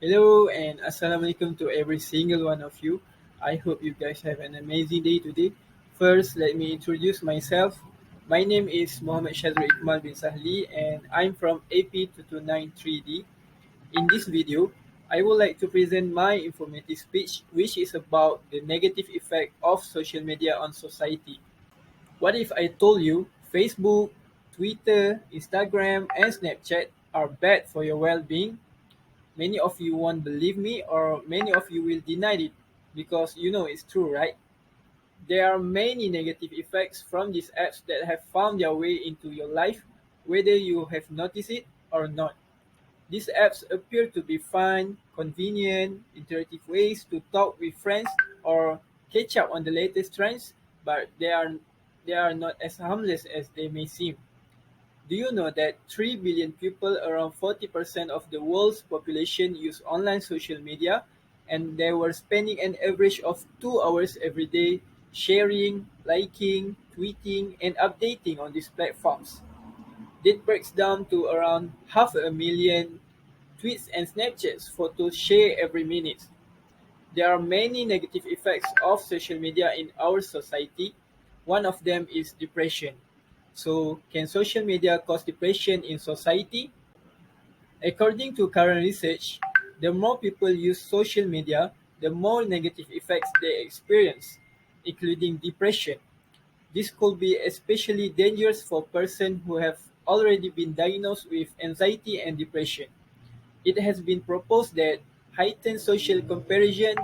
Hello and assalamualaikum to every single one of you. I hope you guys have an amazing day today. First, let me introduce myself. My name is Mohammed Shazri Ikmal bin Sahli and I'm from AP229 3D. In this video, I would like to present my informative speech which is about the negative effect of social media on society. What if I told you Facebook, Twitter, Instagram, and Snapchat are bad for your well-being? Many of you won't believe me, or many of you will deny it because you know it's true, right? There are many negative effects from these apps that have found their way into your life, whether you have noticed it or not. These apps appear to be fun, convenient, interactive ways to talk with friends or catch up on the latest trends, but they are not as harmless as they may seem. Do you know that 3 billion people, around 40% of the world's population, use online social media and they were spending an average of 2 hours every day sharing, liking, tweeting, and updating on these platforms? That breaks down to around half a million tweets and Snapchats photos shared every minute. There are many negative effects of social media in our society. One of them is depression. So, can social media cause depression in society? According to current research, the more people use social media, the more negative effects they experience, including depression. This could be especially dangerous for persons who have already been diagnosed with anxiety and depression. It has been proposed that heightened social comparison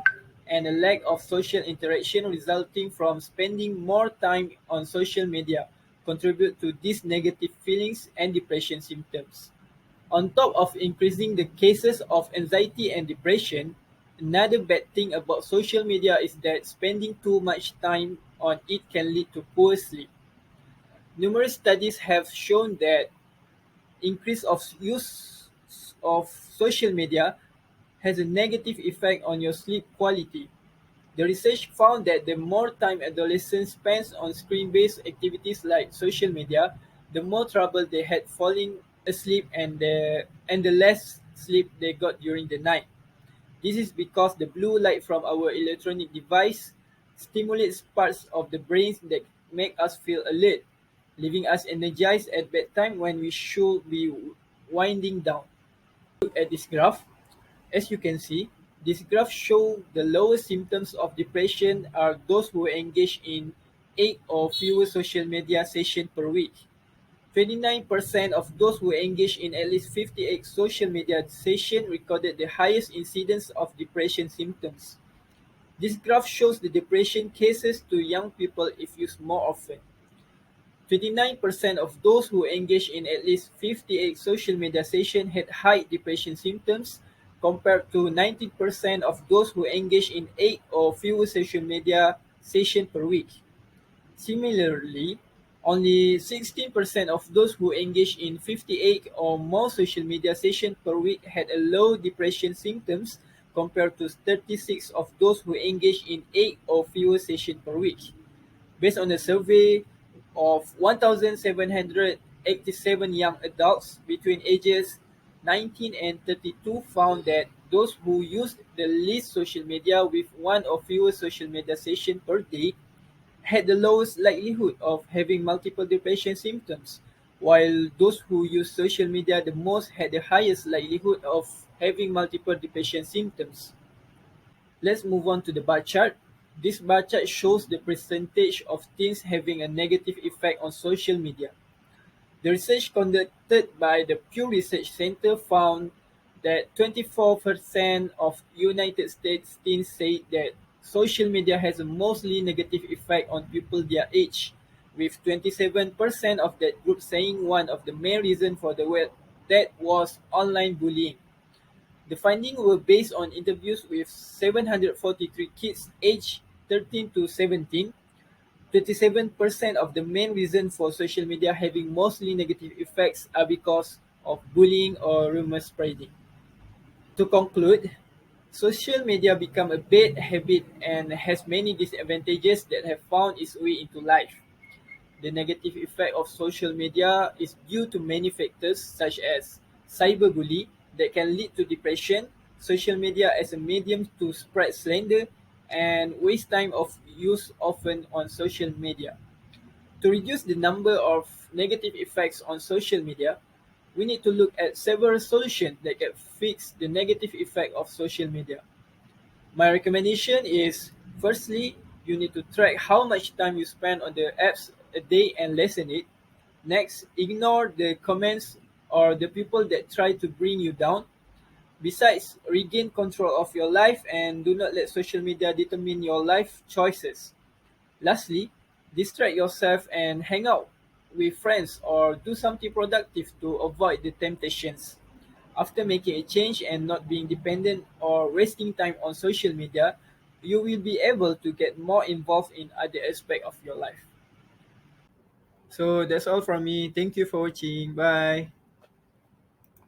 and a lack of social interaction resulting from spending more time on social media contribute to these negative feelings and depression symptoms. On top of increasing the cases of anxiety and depression, another bad thing about social media is that spending too much time on it can lead to poor sleep. Numerous studies have shown that increase of use of social media has a negative effect on your sleep quality. The research found that the more time adolescents spend on screen-based activities like social media, the more trouble they had falling asleep and the less sleep they got during the night. This is because the blue light from our electronic device stimulates parts of the brains that make us feel alert, leaving us energized at bedtime when we should be winding down. Look at this graph. As you can see, this graph shows the lowest symptoms of depression are those who engage in 8 or fewer social media sessions per week. 29% of those who engage in at least 58 social media sessions recorded the highest incidence of depression symptoms. This graph shows the depression cases to young people if used more often. 29% of those who engaged in at least 58 social media sessions had high depression symptoms, compared to 19% of those who engaged in 8 or fewer social media sessions per week. Similarly, only 16% of those who engaged in 58 or more social media sessions per week had a low depression symptoms, compared to 36 of those who engaged in 8 or fewer sessions per week. Based on a survey of 1,787 young adults between ages 19 and 32 found that those who used the least social media with one or fewer social media sessions per day had the lowest likelihood of having multiple depression symptoms, while those who used social media the most had the highest likelihood of having multiple depression symptoms. Let's move on to the bar chart. This bar chart shows the percentage of teens having a negative effect on social media. The research conducted by the Pew Research Center found that 24% of United States teens said that social media has a mostly negative effect on people their age, with 27% of that group saying one of the main reasons for the that was online bullying. The findings were based on interviews with 743 kids aged 13 to 17. 27% of the main reason for social media having mostly negative effects are because of bullying or rumor spreading. To conclude, social media become a bad habit and has many disadvantages that have found its way into life. The negative effect of social media is due to many factors such as cyberbullying that can lead to depression, social media as a medium to spread slander and waste time of use often on social media. To reduce the number of negative effects on social media, we need to look at several solutions that can fix the negative effect of social media. My recommendation is firstly, you need to track how much time you spend on the apps a day and lessen it. Next, ignore the comments or the people that try to bring you down. Besides, regain control of your life and do not let social media determine your life choices. Lastly, distract yourself and hang out with friends or do something productive to avoid the temptations. After making a change and not being dependent or wasting time on social media, you will be able to get more involved in other aspects of your life. So that's all from me. Thank you for watching. Bye.